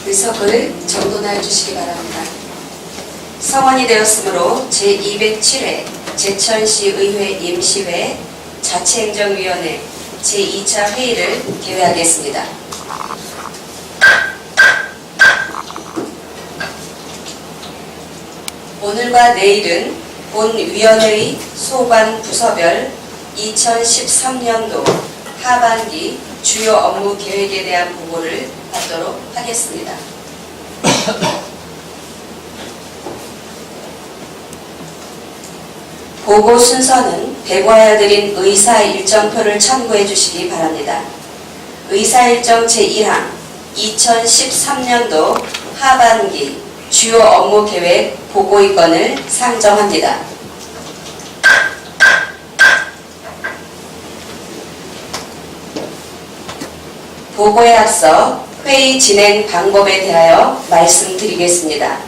의석을 정돈하여 주시기 바랍니다. 성원이 되었으므로 제207회 제천시 의회 임시회 자치행정위원회 제2차 회의를 개회하겠습니다. 오늘과 내일은 본 위원회의 소관 부서별 2013년도 하반기 주요 업무 계획에 대한 보고를 받도록 하겠습니다. 보고 순서는 배부하여 드린 의사 일정표를 참고해 주시기 바랍니다. 의사 일정 제1항 2013년도 하반기 주요 업무 계획 보고의건을 상정합니다. 보고에 앞서 회의 진행 방법에 대하여 말씀드리겠습니다.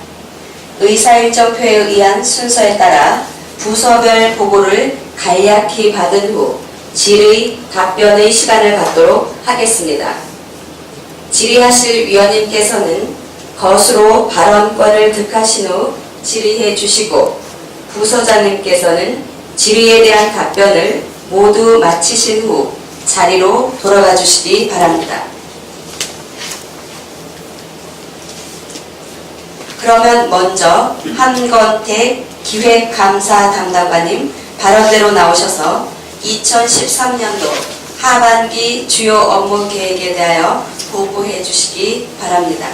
의사일정표에 의한 순서에 따라 부서별 보고를 간략히 받은 후 질의, 답변의 시간을 갖도록 하겠습니다. 질의하실 위원님께서는 것으로 발언권을 득하신 후 질의해 주시고 부서장님께서는 질의에 대한 답변을 모두 마치신 후 자리로 돌아가 주시기 바랍니다. 그러면 먼저 한건택 기획감사 담당관님 발언대로 나오셔서 2013년도 하반기 주요 업무 계획에 대하여 보고해 주시기 바랍니다.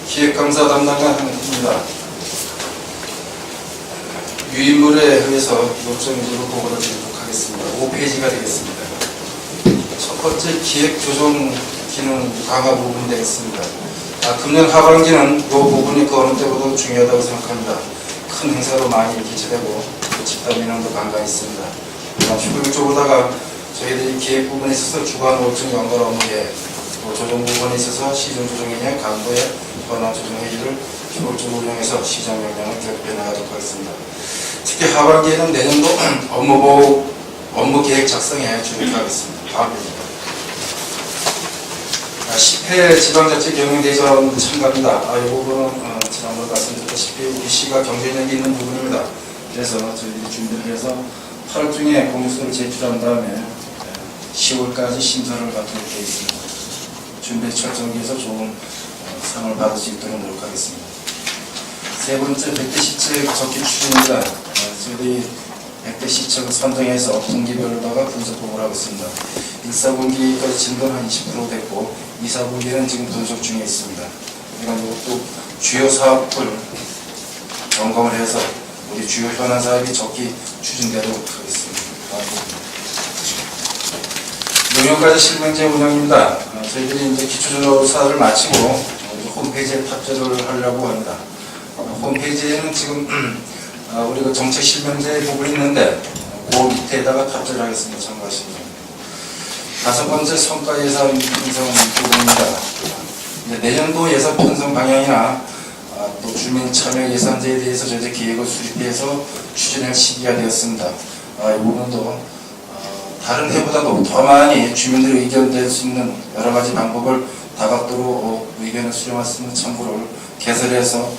기획감사 담당관 한입니다. 유인물에 의해서 요점적으로 보고를 드리도록 하겠습니다. 5페이지가 되겠습니다. 첫 번째 기획 조정 기능 강화 부분이 되겠습니다. 금년 하반기는 이 부분이 그 어느 때보다 중요하다고 생각합니다. 큰 행사로 많이 개최되고 집단 민원도 간간히 있습니다. 효율적으로다가 저희들이 기획 부분에 있어서 주관 월정 연관 업무에 조정 부분에 있어서 시정 조정이냐 간부의 권한 조정 회의를 효율적으로 운영해서 시정 역량을 결핍해 나가도록 하겠습니다. 특히 하반기에는 내년도 업무 계획 작성에 주력하겠습니다. 다음 페이지입니다. 10회 지방자치 경영대전 참가입니다. 이 부분은 지난번에 말씀드렸다시피 우리 시가 경쟁력이 있는 부분입니다. 그래서 저희들이 준비를 해서 8월 중에 공유서를 제출한 다음에 10월까지 심사를 받도록 되어 있습니다. 준비 철저하게 해서 좋은 상을 받을 수 있도록 노력하겠습니다. 세 번째 100대 시책 적기 추진입니다. 저희들이 100대 시책을 선정해서 분기별로다가 분석 보고를 하고 있습니다. 1, 4분기까지 진도는 한 20% 됐고 2, 4분기는 지금 분석 중에 있습니다. 그러니까 이것도 주요 사업을 점검을 해서 우리 주요 현안 사업이 적기 추진되도록 하겠습니다. 용역까지 실명제 운영입니다. 저희들이 이제 기초조사를 마치고 홈페이지에 탑재를 하려고 합니다. 홈페이지에는 지금 우리가 정책 실명제 부분이 있는데 그 밑에다가 탑재를 하겠습니다. 참고하시면 됩니다. 다섯 번째 성과 예산 편성 부분입니다. 내년도 예산 편성 방향이나 또 주민 참여 예산제에 대해서 저희들 계획을 수립해서 추진할 시기가 되었습니다. 이 부분도 다른 해보다도 더 많이 주민들의 의견 될 수 있는 여러 가지 방법을 다각도로 의견을 수렴할 수 있는 참고를 개설해서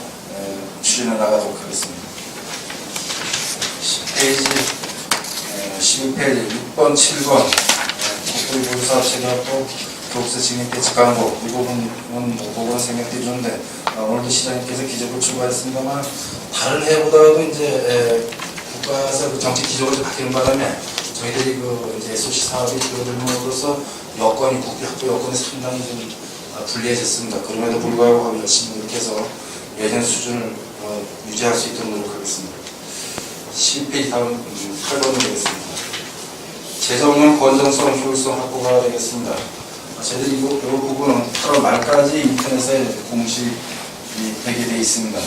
추진해 나가도록 하겠습니다. 10페이지, 12페이지, 6번, 7번 국토교사 체계학도 교육세 증액대책 광고 이 부분은 보고는 생략되어 주는데 오늘도 시장님께서 기적을 추구했습니다만 다른 해보다도 이제 국가에서 그 정책 기조가 바뀌는 바람에 저희들이 이제 SOC 사업이 줄어들므로써 여건이 국비학교 여건이 상당히 좀 불리해졌습니다. 그럼에도 불구하고 열심히 노력해서 예전 수준을 유지할 수 있도록 노력하겠습니다. 12페이지 다음 8번으로 되겠습니다. 재정용 건전성 효율성 확보가 되겠습니다. 저희들이 이 부분은 8월 말까지 인터넷에 공시되게 되어 있습니다.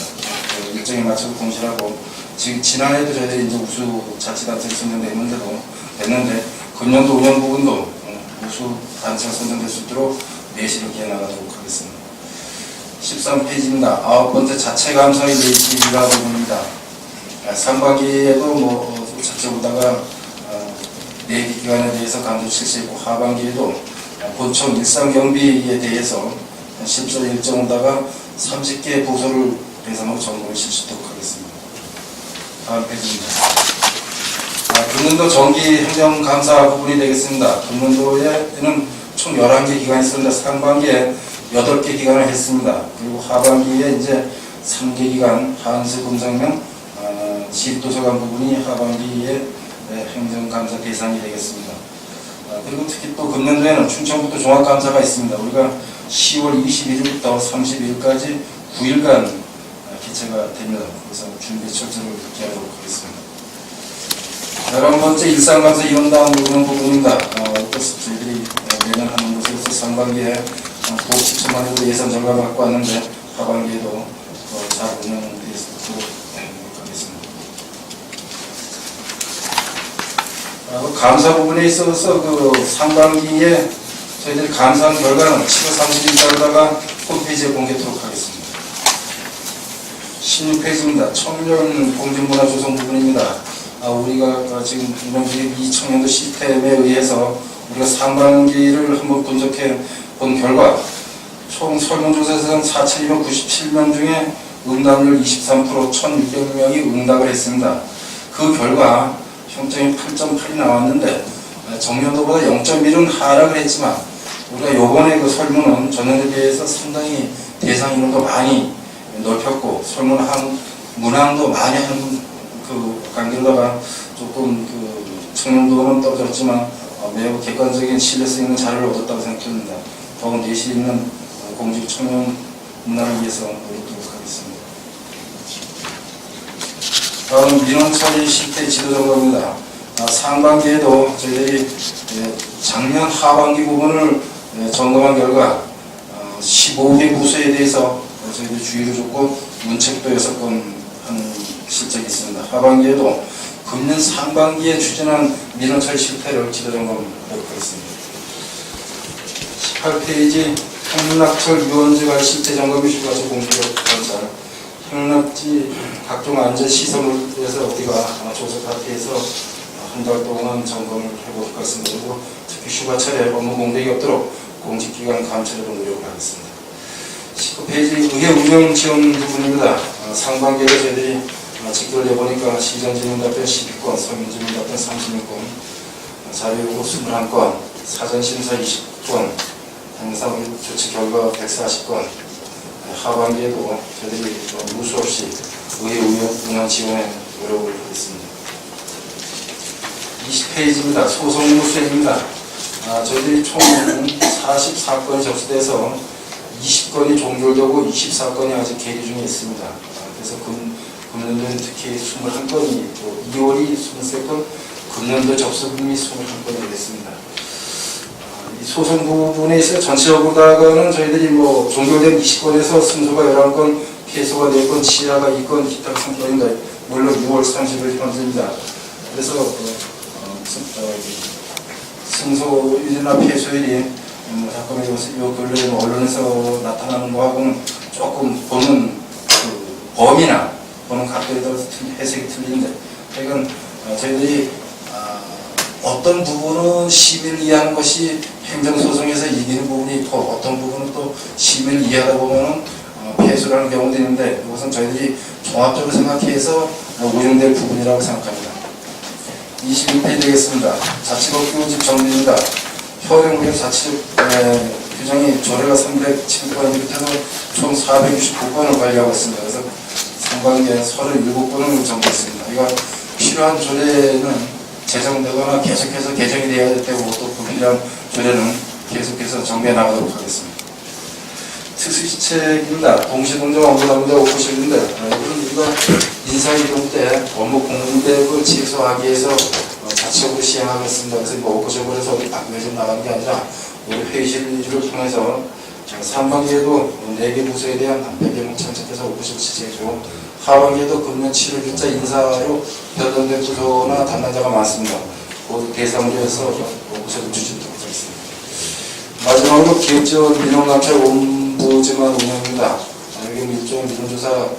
일정에 맞춰서 공시하고 지금 지난해도 저희들이 이제 우수 자치단체 선정됐는데 금년도 운영 부분도 우수 단체가 선정될 수 있도록 내실을 기해나가도록 하겠습니다. 13페이지입니다. 9번째 자체 감사의 내실이라고 부릅니다. 상반기에도 자체 보다가 4개 기관에 대해서 감독 실시했고, 하반기에도 본청 일상 경비에 대해서 실질 일정 오다가 30개 부서를 대상으로 점검을 실시하도록 하겠습니다. 다음 페이지입니다. 금년도 정기 행정감사 부분이 되겠습니다. 금년도에는 총 11개 기관이 있습니다. 상반기에 8개 기관을 했습니다. 그리고 하반기에 이제 3개 기관, 한수 금성명, 지도서관 부분이 하반기에 행정감사 대상이 되겠습니다. 그리고 특히 또 금년도에는 충청북도 종합감사가 있습니다. 우리가 10월 21일부터 31일까지 9일간 개최가 됩니다. 그래서 준비 철저를 기하도록 하겠습니다. 11번째 일상감사 이원당 부분입니다. 또 저희들이 매년 하는 것으로서 상반기에 도 7천만 원 예산 절감을 갖고 왔는데, 하반기에도 잘 운영되도록 하겠습니다. 감사 부분에 있어서 상반기에 저희들이 감사한 결과는 7월 30일까지다가 홈페이지에 공개하도록 하겠습니다. 16페이지입니다. 청년 공중문화 조성 부분입니다. 우리가 지금 운영중인 2000년도 시스템에 의해서 우리가 상반기를 한번 분석해 본 결과, 총 설문조사에서 4,297명 중에 응답률 23%, 1,600명이 응답을 했습니다. 그 결과 평점이 8.8이 나왔는데, 정년도보다 0.1은 하락을 했지만, 우리가 요번에 그 설문은 전년도에 비해서 상당히 대상 인원도 많이 넓혔고, 설문 문항도 많이 하는 그 관계로다가 조금 그 청년도는 떨어졌지만 매우 객관적인 신뢰성 있는 자료를 얻었다고 생각합니다. 더욱 내실 있는 공직 청년 문화를 위해서 노력하도록 하겠습니다. 다음 민원 처리 실태 지도 점검입니다. 상반기에도 저희들이 작년 하반기 부분을 점검한 결과 15개 부서에 대해서 저희들이 주의를 줬고, 문책도 6건 한 실적이 있습니다. 하반기에도 금년 상반기에 추진한 민원 처리 실태를 지도 점검하도록 하겠습니다. 18페이지 행락철 유원지 관리 실태 점검 휴가처 공개력 관찰. 행락지 각종 안전 시설물에서 우리가 조사 파트에서 한 달 동안 점검을 해볼 것 같습니다. 그리고 특히 휴가철에 업무 공백이 없도록 공직기관 감찰에도 노력을 하겠습니다. 19페이지 의회 운영 지원 부분입니다. 상반기에 저희들이 직결을 내보니까 시정질문답변 12건, 서면질문답변 36건, 자료요구 21건, 사전심사 20건, 행사 조치 결과 140건, 하반기에도 저희들이 무수 없이 의회 운영 지원에 노력을 하겠습니다. 20페이지입니다. 소송무 수행입니다. 저희들이 총 44건이 접수돼서 20건이 종결되고 24건이 아직 계류 중에 있습니다. 그래서 금년도에는 특히 21건이, 또 2월이 23건, 금년도 접수금이 21건이 되겠습니다. 이 소송 부분에 있어 전체적으로다가는 저희들이 종결된 20건에서 승소가 11건, 패소가 4건, 치하가 2건, 기타 3건입니다. 물론 6월 30일 현재입니다. 그래서 승소일이나 패소일이 잠깐만 요 근래 언론에서 나타나는 거하고는 조금 보는 그 범위나 보는 각도에 따라서 해석이 틀린데, 하여간 저희들이 어떤 부분은 심의를 이해하는 것이 행정소송에서 이기는 부분이 있고, 어떤 부분은 또 심의를 이해하다 보면은 패소를 하는 경우도 있는데, 이것은 저희들이 종합적으로 생각해서 운영될 부분이라고 생각합니다. 22페이지 되겠습니다. 자치법 규칙 정리입니다. 효력무역 자치법 규정이 조례가 307건이 밑에서 총 469건을 관리하고 있습니다. 그래서 상반기에 37건을 정리했습니다. 이거 필요한 조례는 제정되거나 계속해서 개정이 되어야 되고, 또 불필요한 조례는 계속해서 정비해 나가도록 하겠습니다. 특수시책입니다. 동시동정 업무담당 오프실인데, 이거는 우리가 인사이동 때 업무 공백을 최소화하기 위해서 자체적으로 시행하겠습니다. 그래서 오프실을 해서 외좀 나가는 게 아니라 우리 회의실을 통해서 상반기에도 4개 부서에 대한 100개 참석해서 오프실 지지해주고, 하반기에도 금년 7일자 인사로 변동된 부서나 담당자가 많습니다. 그 대상으로 해서 오프실을 주시도록 하겠습니다. 마지막으로 기획지원 민원감찰 본부지만 운영입니다. 이게 일종의 민원조사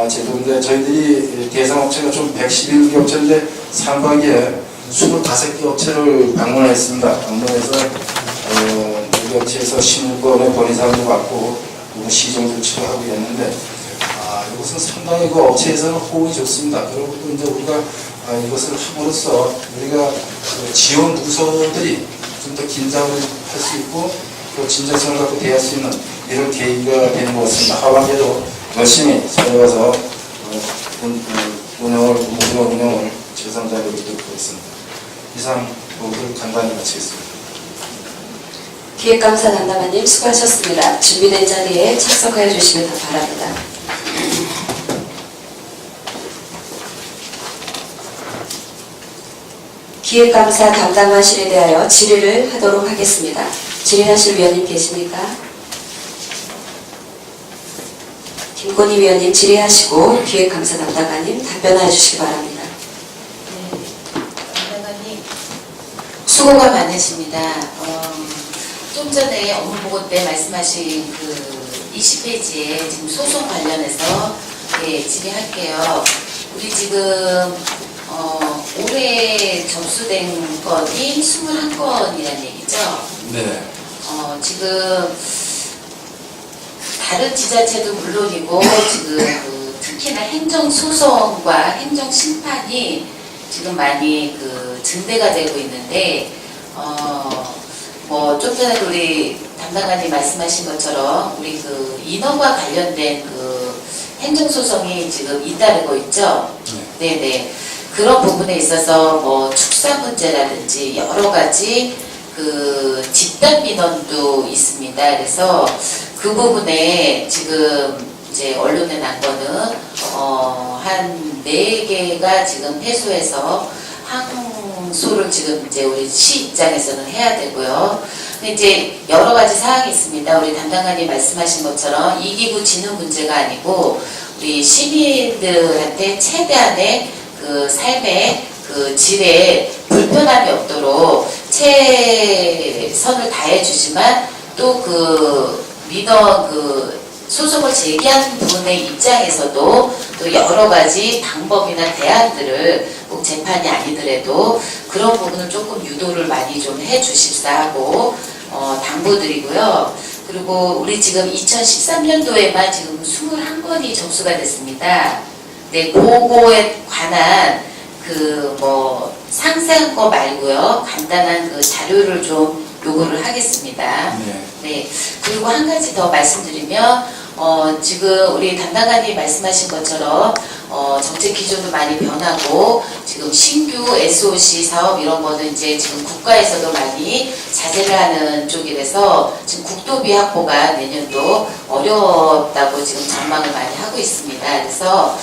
제도인데 저희들이 대상 업체가 총 111개 업체인데 상반기에 25개 업체를 방문했습니다. 방문해서 여기 업체에서 16건의 건의사항도 받고 그리고 시정도 치료하고 있는데 이것은 상당히 그 업체에서는 호응이 좋습니다. 그리고 또 이제 우리가 이것을 함으로써 우리가 그 지원 부서들이 좀 더 긴장을 할 수 있고 또 진정성을 갖고 대할 수 있는 이런 계기가 되는 것 같습니다. 하반기에도 열심히 찾아가서 운영을 최선을 다해 보도록 하겠습니다. 이상 모두 간단히 마치겠습니다. 기획감사 담당관님 수고하셨습니다. 준비된 자리에 착석하여 주시면 바랍니다. 기획감사 담당관실에 대하여 질의를 하도록 하겠습니다. 질의하실 위원님 계십니까? 김건희 위원님 질의하시고 기획감사 담당관님 답변하여 주시기 바랍니다. 네, 담당관님 수고가 많으십니다. 좀 전에 업무보고 때 말씀하신 그 20페이지에 지금 소송 관련해서 질의할게요. 우리 지금 올해 접수된 건이 21건이라는 얘기죠? 네. 지금 다른 지자체도 물론이고 지금 그 특히나 행정소송과 행정심판이 지금 많이 그 증대가 되고 있는데 뭐 좀 전에 우리 담당관님 말씀하신 것처럼 우리 그 인허가 관련된 그 행정소송이 지금 잇따르고 있죠? 네네. 그런 부분에 있어서 뭐 축사 문제라든지 여러 가지 그 집단 민원도 있습니다. 그래서 그 부분에 지금 이제 언론에 난 거는 한 4개가 지금 패소해서 항소를 지금 이제 우리 시 입장에서는 해야 되고요. 근데 이제 여러 가지 사항이 있습니다. 우리 담당관이 말씀하신 것처럼 이기부 지능 문제가 아니고 우리 시민들한테 최대한의 그 삶의 그 질에 불편함이 없도록 최선을 다해주지만 또 그 민원 그 소송을 제기한 분의 입장에서도 또 여러 가지 방법이나 대안들을 꼭 재판이 아니더라도 그런 부분을 조금 유도를 많이 좀 해주십사 하고 당부드리고요. 그리고 우리 지금 2013년도에만 지금 21건이 접수가 됐습니다. 네, 그거에 관한 그 뭐 상세한 거 말고요. 간단한 그 자료를 좀 요구를 하겠습니다. 네. 그리고 한 가지 더 말씀드리면 지금 우리 담당관이 말씀하신 것처럼 정책 기조도 많이 변하고 지금 신규 SOC 사업 이런 거는 이제 지금 국가에서도 많이 자제를 하는 쪽이라서 지금 국도비 확보가 내년도 어렵다고 지금 전망을 많이 하고 있습니다. 그래서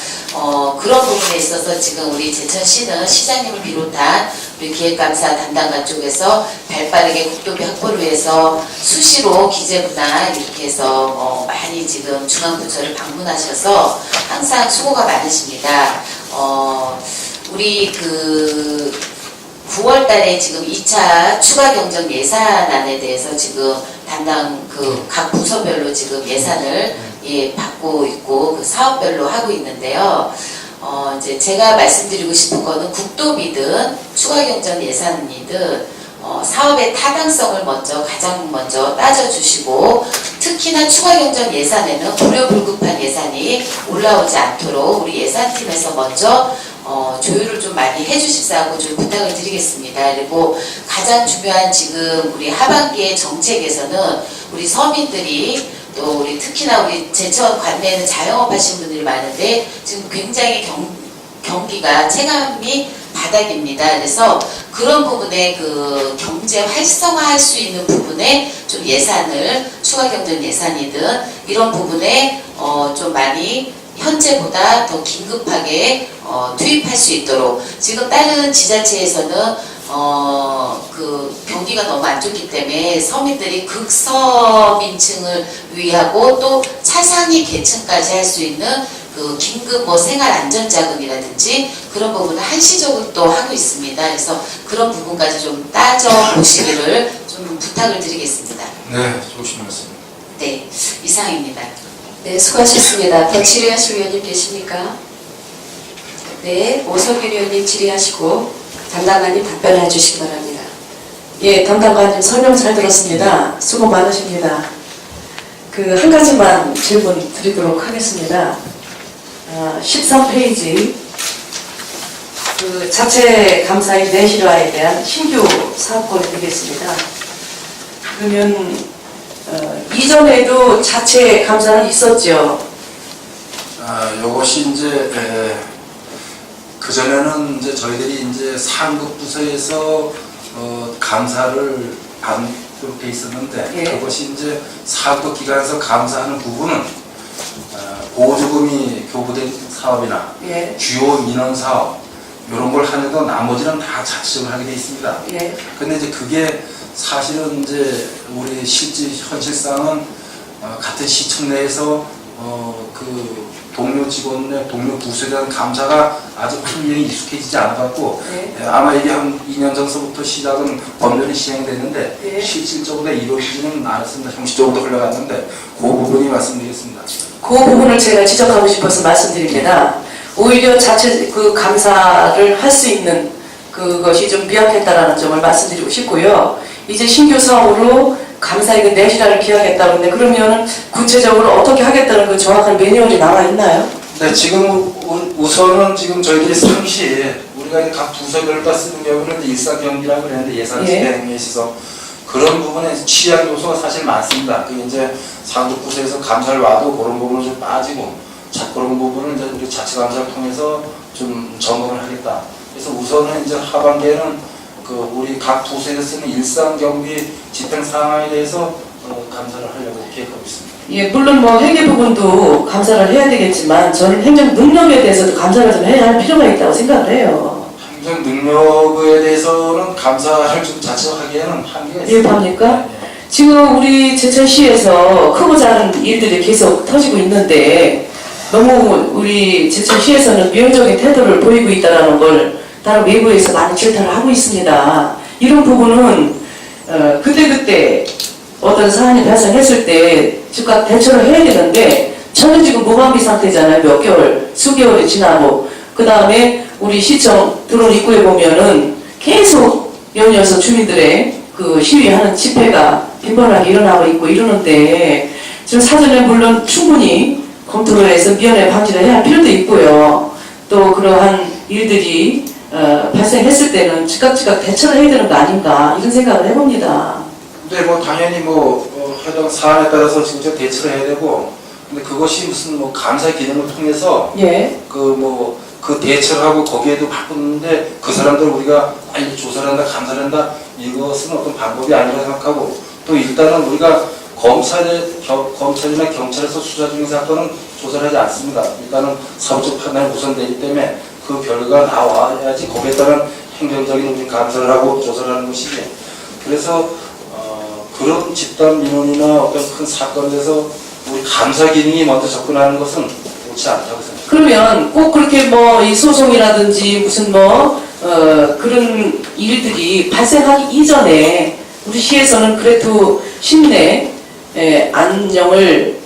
그런 부분에 있어서 지금 우리 제천시는 시장님을 비롯한 우리 기획감사 담당관 쪽에서 발빠르게 국도비 확보를 위해서 수시로 기재부나 이렇게 해서 많이 지금 중앙부처를 방문하셔서 항상 수고가 많으십니다. 우리 그 9월 달에 지금 2차 추가 경정 예산안에 대해서 지금 담당 그 각 부서별로 지금 예산을 받고 있고 그 사업별로 하고 있는데요. 이제 제가 말씀드리고 싶은 거는 국도비든 추가 경정 예산이든 사업의 타당성을 가장 먼저 따져주시고 특히나 추가 경정 예산에는 불효불급한 예산이 올라오지 않도록 우리 예산팀에서 먼저 조율을 좀 많이 해주십사고 좀 부탁을 드리겠습니다. 그리고 가장 중요한 지금 우리 하반기의 정책에서는 우리 서민들이 또 우리 특히나 우리 제천 관내에는 자영업 하신 분들이 많은데 지금 굉장히 경기가 체감이 바닥입니다. 그래서 그런 부분에 그 경제 활성화할 수 있는 부분에 좀 예산을 추가 경정 예산이든 이런 부분에 좀 많이 현재보다 더 긴급하게 투입할 수 있도록 지금 다른 지자체에서는 그 경기가 너무 안 좋기 때문에 서민들이 극서민층을 위하고 또 차상위 계층까지 할 수 있는 그 긴급 뭐 생활 안전자금이라든지 그런 부분을 한시적으로 또 하고 있습니다. 그래서 그런 부분까지 좀 따져 보시기를 좀 부탁을 드리겠습니다. 네, 좋으신 말씀. 네, 이상입니다. 네, 수고하셨습니다. 더 질의하실 위원님 계십니까? 네, 오석윤 위원님 질의하시고 담당관님 답변해 주시기 바랍니다. 예, 담당관님 설명 잘 들었습니다. 수고 많으십니다. 그 한 가지만 질문 드리도록 하겠습니다. 13페이지 그 자체 감사의 내실화에 대한 신규 사업권이 되겠습니다. 그러면 이전에도 자체 감사는 있었죠. 요것이 이제 그 전에는 이제 저희들이 이제 상급 부서에서 감사를 받도록 돼 있었는데 예. 그것이 이제 사급 기관에서 감사하는 부분은 보조금이 교부된 사업이나 예, 주요 민원 사업 이런 걸 하는데 나머지는 다 자치적으로 하게 돼 있습니다. 예, 근데 이제 그게 사실은 이제 우리 실제 현실상은 같은 시청 내에서 그 동료 직원의 동료 부서에 대한 감사가 아주 풀리에 익숙해지지 않아갖고 예. 아마 이게 한 2년 전서부터 시작은 법률이 시행되는데 예. 실질적으로 이루어지지는 않았습니다. 형식적으로 흘러갔는데 그 부분이 말씀드리겠습니다. 그 부분을 제가 지적하고 싶어서 말씀드립니다. 오히려 자체 그 감사를 할 수 있는 그것이 좀 미약했다라는 점을 말씀드리고 싶고요. 이제 신규 사업으로 감사의 그 내실화를 기하겠다고 하는데 그러면은 구체적으로 어떻게 하겠다는 그 정확한 매뉴얼이 나와 있나요? 네, 지금 우선은 지금 저희들이 상시 우리가 이제 각 부서별로 쓰는 경우는 일상 경비라고 그랬는데 예산 예. 집행에 있어서 그런 부분에 취약 요소가 사실 많습니다. 그 이제 상급 부서에서 감사를 와도 그런 부분은 좀 빠지고 그런 부분을 이제 우리 자치 감사를 통해서 좀 점검을 하겠다. 그래서 우선은 이제 하반기에는 그 우리 각 부서에서 쓰는 일상 경비 집행 사항에 대해서 감사를 하려고 계획하고 있습니다. 예, 물론 뭐 회계 부분도 감사를 해야 되겠지만 저는 행정 능력에 대해서도 감사를 좀 해야 할 필요가 있다고 생각을 해요. 행정 능력에 대해서는 감사를 좀 자체하기에는 한계가 있습니다. 이해합니까? 지금 우리 제천시에서 크고 작은 일들이 계속 터지고 있는데 너무 우리 제천시에서는 미온적인 태도를 보이고 있다는 걸 다른 외부에서 많이 질타를 하고 있습니다. 이런 부분은 그때그때 어떤 사안이 발생했을 때 즉각 대처를 해야 되는데 저는 지금 무방비 상태잖아요. 몇 개월, 수개월이 지나고 그 다음에 우리 시청 들어온 입구에 보면은 계속 연이어서 주민들의 그 시위하는 집회가 빈번하게 일어나고 있고 이러는데 지금 사전에 물론 충분히 검토를 해서 미연에 방지를 해야 할 필요도 있고요. 또 그러한 일들이 발생했을 때는 즉각 대처를 해야 되는 거 아닌가 이런 생각을 해봅니다. 근데 뭐 당연히 해당 사안에 따라서 진짜 대처를 해야 되고 근데 그것이 무슨 감사 기능을 통해서 예, 그 대처를 하고 거기에도 바꾸는데 그 사람들 우리가 빨리 조사를 한다 감사를 한다 이것은 어떤 방법이 아니라고 생각하고 또 일단은 우리가 검찰이나 경찰에서 수사 중인 사건은 조사를 하지 않습니다. 일단은 사후적 판단이 우선되기 때문에 그 결과가 나와야지 거기에 따른 행정적인 우리 감사를 하고 조사를 하는 것이지. 그래서 그런 집단 민원이나 어떤 큰 사건에 대해서 우리 감사 기능이 먼저 접근하는 것은 옳지 않다고 생각합니다. 그러면 꼭 그렇게 이 소송이라든지 무슨 그런 일들이 발생하기 이전에 우리 시에서는 그래도 시민의 안녕을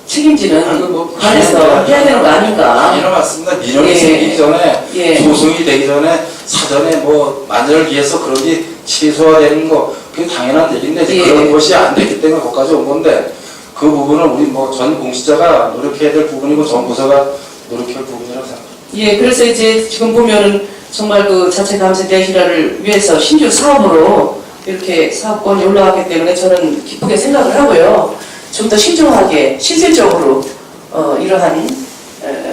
책임지는 관해서 해야 되는 거 아닌가? 당연히 맞습니다. 민원이 예. 생기기 전에 예. 소송이 되기 전에 사전에 만전을 위해서 그런 게 최소화되는 거 그게 당연한 얘기인데 이제 예. 그런 것이 안 됐기 때문에 거기까지 온 건데 그 부분은 우리 전 공시자가 노력해야 될 부분이고 전 부서가 노력할 부분이라고 생각합니다. 예, 그래서 이제 지금 보면은 정말 그 자체 감사 내실화를 위해서 신규 사업으로 이렇게 사업권이 올라왔기 때문에 저는 기쁘게 생각을 하고요. 좀 더 신중하게 실질적으로 이러한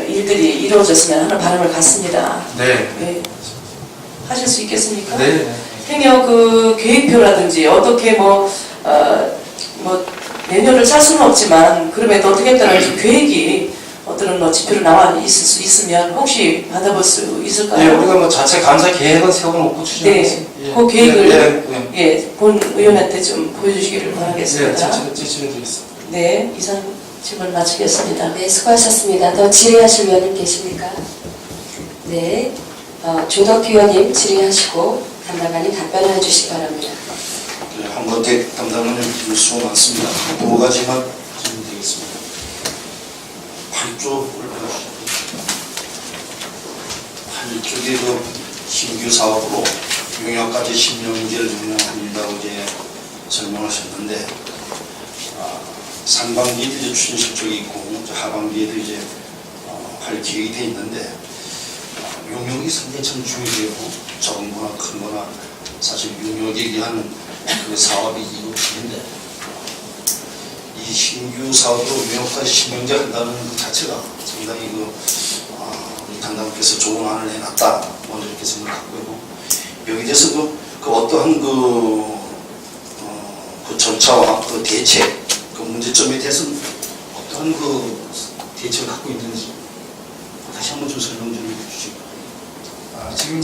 일들이 이루어졌으면 하는 바람을 갖습니다. 네. 네. 하실 수 있겠습니까? 네. 행여 그 계획표라든지 어떻게 내년을 짤 수는 없지만 그럼에도 어떻게 했다는 계획이 어떤 지표로 나와 있을 수 있으면 혹시 받아볼 수 있을까요? 네, 우리가 자체 감사 계획은 세워놓고 추진하고 있습니다. 네, 그 계획을 네. 본 의원한테 좀 보여주시기를 바라겠습니다. 제출해드리겠습니다. 네, 이상 질문 마치겠습니다. 네, 수고하셨습니다. 더 질의하실 위원님 계십니까? 네, 조덕 위원님 질의하시고 담당관님 답변해 주시기 바랍니다. 네, 한 홍건택 담당은 수고 많습니다. 두 가지만 질문드리겠습니다. 8조를 보여주시죠. 8쪽에 그 신규 사업으로 용역까지 10년제를 운영합니다고 이제 설명하셨는데, 상반기에도 이제 추진 실적이 있고 하반기에도 이제 할 계획이 돼 있는데, 용역이 상당히 참 중요해요. 적은 거나 큰 거나 사실 용역에 의한 그 사업이 이루어지는데, 이 신규 사업으로 용역까지 10년제 한다는 그 자체가 상당히 우리 담당께서 좋은 안을 내놨다, 먼저 이렇게 생각하고요. 여기에 대해서 그 어떠한 그 절차와 그 대책, 그 문제점에 대해서는 어떠한 그 대책을 갖고 있는지 다시 한번 좀 설명 좀 해주시죠. 지금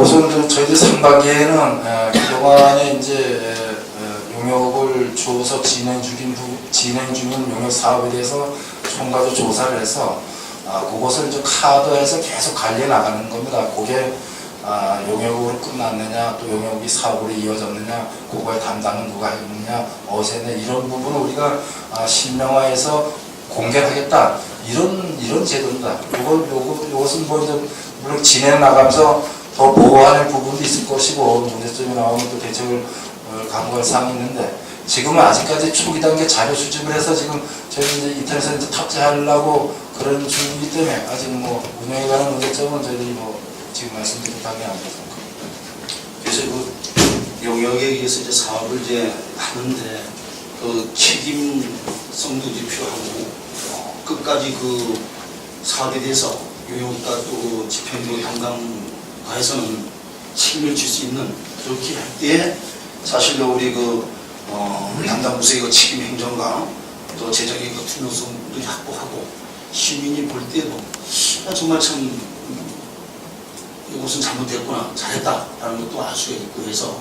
우선 저희들 상반기에는 그동안에 이제 용역을 주어서 진행 중인 용역 사업에 대해서 총괄로 조사를 해서 그것을 이제 카드에서 계속 관리해 나가는 겁니다. 그게 용역으로 끝났느냐, 또 용역이 사업으로 이어졌느냐, 그거의 담당은 누가 했느냐, 어디서 했느냐, 이런 부분을 우리가 실명화해서 공개하겠다, 이런 제도입니다. 요것은 뭐 이제 물론 진행 나가면서 더 보완할 부분도 있을 것이고, 문제점이 나오면 또 대책을 강구할 사항이 있는데, 지금은 아직까지 초기 단계 자료 수집을 해서 지금 저희 이제 인터넷에 이제 탑재하려고 그런 중이기 때문에 아직 뭐 운영에 관한 문제점은 저희들이 뭐 지금 말씀드린 단계 아니겠습니까? 그래서 그 용역에 의해서 이제 사업을 이제 하는데 그 책임성도 이제 필요하고, 끝까지 그 사업에 대해서 용역과 또 집행부 담당과에서는 책임을 질 수 있는, 그렇게 할 때 사실로 우리 우리 담당 부서의 그 책임 행정과 또 재정의 그 투명성도 확보하고, 시민이 볼 때도 정말 참 이것은 잘못됐구나, 잘했다라는 것도 알 수가 있고 해서,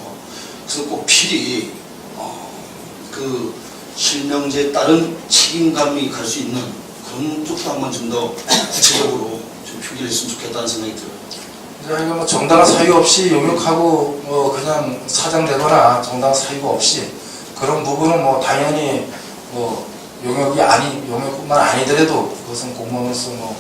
그래서 꼭 필히 그 실명제에 따른 책임감이 갈 수 있는 그런 쪽도 한번 좀 더 구체적으로 좀 표기를 했으면 좋겠다는 생각이 들어요. 저희가 뭐 정당한 사유 없이 용역하고 뭐 그냥 사장되거나 정당한 사유가 없이 그런 부분은 뭐 당연히 뭐 용역뿐만 아니더라도 그것은 공무원으로서 뭐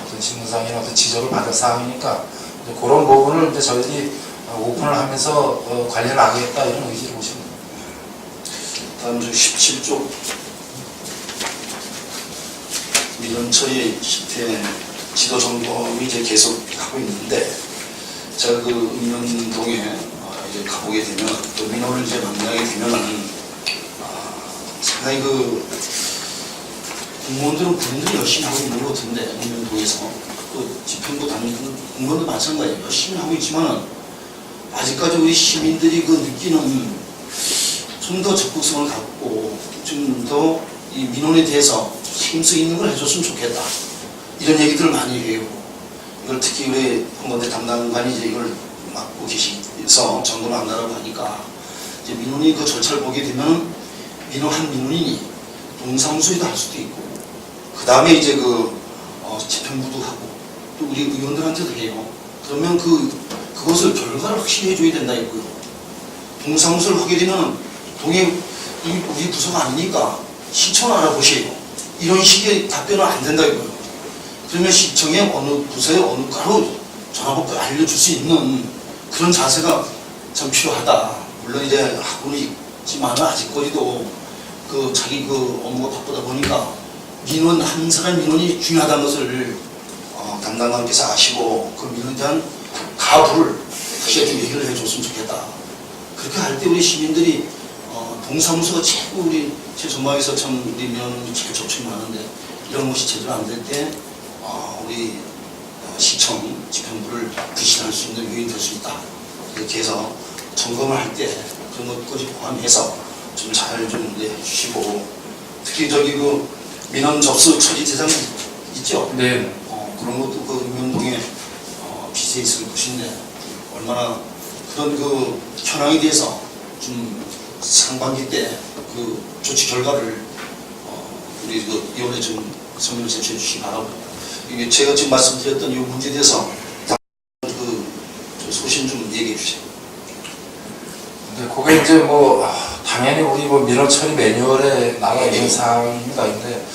어떤 신분상이나 어떤 지적을 받을 사항이니까 이제 그런 부분을 이제 저희들이 오픈을 하면서 관리를 하겠다, 이런 의지를 보시면 됩니다. 다음 중 17조 민원처리 실태 지도 점검이 이제 계속 하고 있는데, 제가 그 민원동에 이제 가보게 되면, 또 민원을 이제 만나게 되면은 상당히 그 공무원들은 본인들이 열심히 하고 있는 것 같은데, 민원동에서 또 집행부 다니는 공무원도 마찬가지예요. 열심히 하고 있지만은 아직까지 우리 시민들이 그 느끼는 좀 더 적극성을 갖고 좀 더 이 민원에 대해서 힘써 있는 걸 해줬으면 좋겠다, 이런 얘기들을 많이 해요. 이걸 특히 우리 홍건대 담당관이 이제 이걸 맡고 계셔서 점검을 한다라고 하니까, 이제 민원이 그 절차를 보게 되면 한 민원인이 동사무소에도 할 수도 있고, 그 다음에 이제 집행부도 하고 또 우리 의원들한테도 해요. 그러면 그것을 결과를 확실히 해줘야 된다 이거요. 동사무소를 하게 되면 동에 우리 부서가 아니니까 시청 알아보세요, 이런 식의 답변은 안 된다 이거예요. 그러면 시청에 어느 부서에 어느 과로 전화번호 알려줄 수 있는 그런 자세가 참 필요하다. 물론 이제 하고는 있지만 아직까지도 자기 업무가 바쁘다 보니까 민원, 한 사람 민원이 중요하다는 것을 담당관께서 아시고 그 민원에 대한 가부를 다시 좀 얘기를 해줬으면 좋겠다. 그렇게 할 때 우리 시민들이 동사무소가 최고 제 전망에서 참 우리 민원이 제일 접촉이 많은데, 이런 것이 제대로 안 될 때 우리 시청 집행부를 불신할 수 있는 요인이 될 수 있다. 이렇게 해서 점검을 할 때 그런 것까지 포함해서 좀 잘 좀 해주시고, 특히 민원 접수 처리 대상 있죠? 네. 그런 것도 의명동에 비슷해 있을 것인데, 얼마나 그런 현황에 대해서 좀 상반기 때 조치 결과를 우리 위원회 좀 설명을 제출해 주시기 바라고, 이게 제가 지금 말씀드렸던 이 문제에 대해서 소신 좀 얘기해 주세요. 근데 그게 이제 뭐 당연히 우리 뭐 민원 처리 매뉴얼에 나와 있는 사항입니다. 근데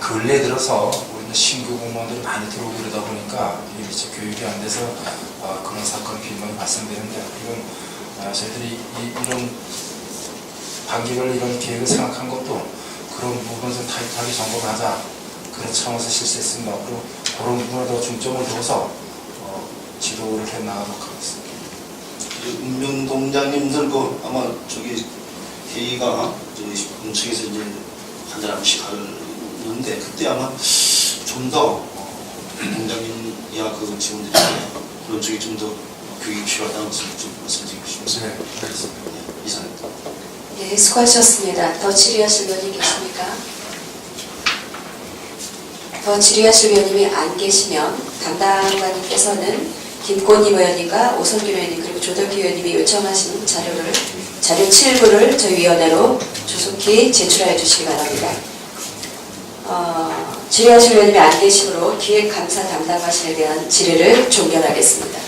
근래 들어서 우리는 신규 공무원들이 많이 들어오고 그러다 보니까 이게 미처 교육이 안 돼서 그런 사건이 빈번히 발생되는데 이건 저희들이 이런 반기별 이런 계획을 생각한 것도 그런 부분을 좀 타이트하게 점검하자 그런 차원에서 실시했습니다. 앞으로 그런 부분에 더 중점을 둬서 지도를 해 나가도록 하겠습니다. 운명동장님들 그 아마 저기 회의가 저희 본청에서 이제 한 사람씩 하는데 그때 아마 좀 더 동장님이야 그 직원들이 그런 쪽이 좀 더 교육이 필요하다는 것을 좀 말씀드리고 싶습니다. 네, 알겠습니다. 이상입니다. 네, 수고하셨습니다. 더 질의하실 의원님 계십니까? 더 질의하실 의원님이 안 계시면 담당관님께서는 김권임 의원님과 오성균 의원님 그리고 조덕희 의원님이 요청하신 자료 7부를 저희 위원회로 조속히 제출하여 주시기 바랍니다. 질의하실 의원님이 안 계시므로 기획감사 담당관실에 대한 질의를 종결하겠습니다.